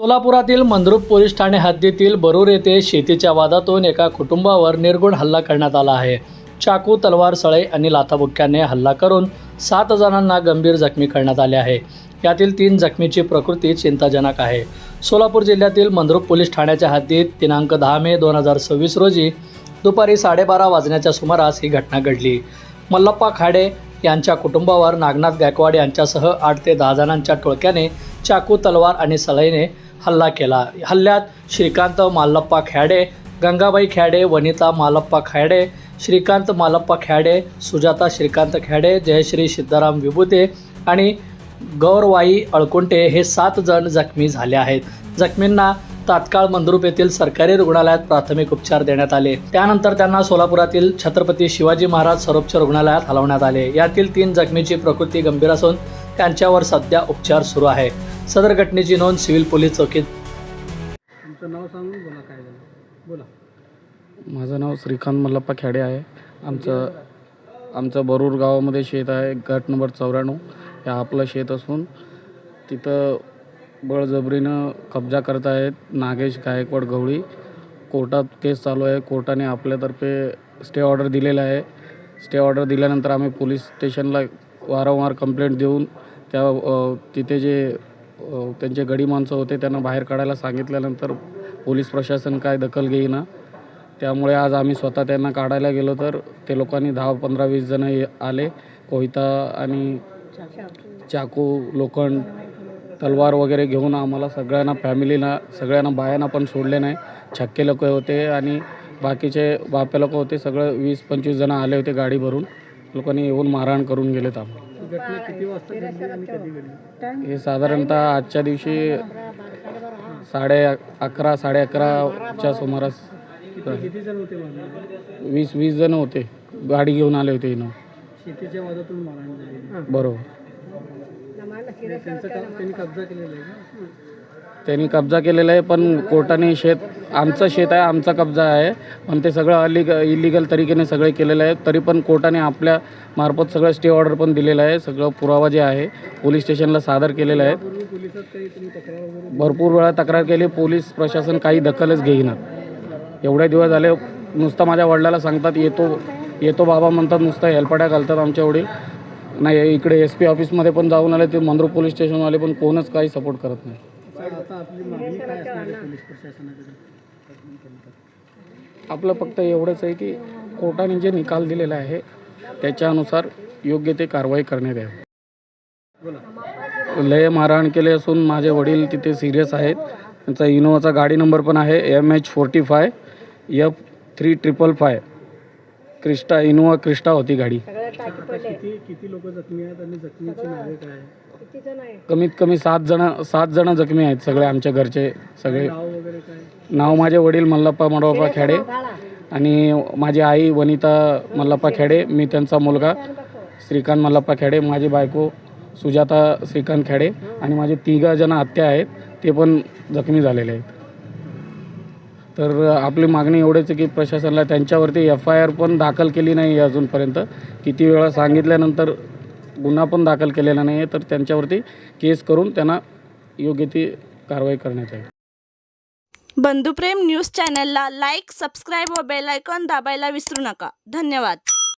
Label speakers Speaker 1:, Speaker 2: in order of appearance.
Speaker 1: सोलापुरातील Mandrup police Thane हद्दीतील बरूर येथे शेतीच्या वादातून एका कुटुंबावर निर्गुण हल्ला करण्यात आला आहे। चाकू, तलवार, सळई आणि लाथाबुक्क्याने हल्ला करून 7 जणांना गंभीर जखमी करण्यात आले आहे। यातील 3 जखमीची प्रकृती चिंताजनक आहे। सोलापूर जिल्ह्यातील मंद्रुप पोलीस ठाण्याच्या हद्दीत दिनांक 10 मे 2026 रोजी दुपारी 12:30 वाजण्याच्या सुमारास ही घटना घडली। मल्लप्पा खाडे यांच्या कुटुंबावर नागनाथ गायकवाड यांच्यासह 8 ते 10 जणांच्या टोळक्याने चाकू, तलवार आणि सळईने हल्ला केला। हल्ल्यात श्रीकांत मालप्पा खॅडे, गंगाबाई खॅडे, वनिता मालप्पा खॅडे, श्रीकांत मालप्पा खॅडे, सुजाता श्रीकांत खॅडे, जयश्री सिद्धाराम विभूते आणि गौरवाई अळकुंटे हे 7 जण जखमी झाले आहेत। जखमींना तात्काळ मंद्रुप येथील सरकारी रुग्णालयात प्राथमिक उपचार देण्यात आले। त्यानंतर त्यांना सोलापुरातील छत्रपती शिवाजी महाराज सर्वोपचार रुग्णालयात हलवण्यात आले। यातील 3 जखमीची प्रकृती गंभीर असून त्यांच्यावर सध्या उपचार सुरू आहे। सदर घटनेची नोंद सिव्हिल पोलीस चौकीत।
Speaker 2: तुमचं नाव सांगून बोला, काय झालं बोला।
Speaker 3: माझं नाव श्रीकांत मल्लप्पा खॅडे आहे। आमचं बरूर गावामध्ये शेत आहे, गट नंबर 94। हे आपलं शेत असून तिथं बळजबरीनं कब्जा करत आहेत नागेश गायकवाड गवळी। कोर्टात केस चालू आहे। कोर्टाने आपल्यातर्फे स्टे ऑर्डर दिलेला आहे। स्टे ऑर्डर दिल्यानंतर आम्ही पोलीस स्टेशनला वारंवार कंप्लेंट देऊन तिथे जे त्यांचे गडी माणसं होते त्यांना बाहेर काढायला सांगितल्यानंतर पोलीस प्रशासन काय दखल घेईना। त्यामुळे आज आम्ही स्वतः त्यांना काढायला गेलो तर ते लोकांनी 10, 15, 20 जण आले। कोयता आणि चाकू, लोखंड, तलवार वगैरे घेऊन आम्हाला सगळ्यांना, फॅमिलीला सगळ्यांना, बायांना पण सोडले नाही। छक्के लोक होते आणि बाकीचे बापे लोक होते। सगळं 20-25 जण आले होते गाडी भरून। लोकांनी येऊन मारहाण करून गेलेत आम्हाला।
Speaker 2: घटना किती वाजता घडली आणि कधी घडली?
Speaker 3: हे साधारणतः आजच्या दिवशी 11:30, 11:30च्या सुमारास
Speaker 2: किती जण होते मारले?
Speaker 3: 20 जण होते, गाडी घेऊन आले होते इथं।
Speaker 2: शेतीच्या वादातून मारहाण झाली।
Speaker 3: बरोबर।
Speaker 2: त्यांनी कब्जा केलेला आहे का?
Speaker 3: त्यांनी कब्जा केलेला आहे, पण कोर्टाने आमचं शेत आहे, आमचा कब्जा आहे, पण ते सगळं इलिगल तरीकेने सगळे केलेलं आहे। तरी पण कोर्टाने आपल्या मार्फत सगळं स्टे ऑर्डर पण दिलेलं आहे। सगळं पुरावा जे आहे पोलीस स्टेशनला सादर केलेला आहे।
Speaker 2: पोलिसात काही तुम्ही तक्रार वगैरे?
Speaker 3: भरपूर वेळा तक्रार केली, पोलीस प्रशासन काही दखलच घेईना। एवढे दिवस झाले नुसतं माझ्या वडिलाला सांगतात येतो बाबा म्हणतात, नुसतं हेलपाट्या घालतात आमच्या वडील। नाही, इकडे SP ऑफिसमध्ये पण जाऊन आले, ते मंद्रुप पोलीस स्टेशनवाले, पण कोणच काही सपोर्ट करत नाही।
Speaker 2: आता आपली मागणी काय असणार आहे पोलीस प्रशासनाकडे?
Speaker 3: आपलं फक्त एवढंच आहे की कोर्टाने जे निकाल दिलेला आहे त्याच्यानुसार योग्य ते कारवाई करण्यात यावी। लय मारहाण केले असून माझे वडील तिथे सिरियस आहेत। त्यांचा इनोवाचा गाडी नंबर पण आहे MH45 F3555 Crysta, Innova Crysta होती गाडी।
Speaker 2: किती लोक जखमी आहेत आणि जखमीची नावे काय आहे?
Speaker 3: कमीत कमी 7 जण जखमी आहेत, सगळे आमच्या घरचे सगळे।
Speaker 2: नाव वगैरे काय?
Speaker 3: नाव माझे वडील मल्लप्पा मडवप्पा खॅडे आणि माझी आई वनिता मल्लप्पा खॅडे, मी त्यांचा मुलगा श्रीकांत मल्लप्पा खॅडे, माझी बायको सुजाता श्रीकांत खॅडे आणि माझे 3 जण आत्या आहेत, ते पण जखमी झालेले आहेत। तर आपली मागणी एवढीच आहे की प्रशासनाला त्यांच्यावरती FIR पण दाखल केली नाही अजूनपर्यंत। किती वेळा सांगितल्यानंतर गुन्हा पण दाखल केलेला नाही आहे, तर त्यांच्यावरती केस करून त्यांना योग्य ती कारवाई करण्यात यावी।
Speaker 4: बंधुप्रेम न्यूज चॅनलला लाईक, सबस्क्राईब व बेल आयकॉन दाबायला विसरू नका। धन्यवाद।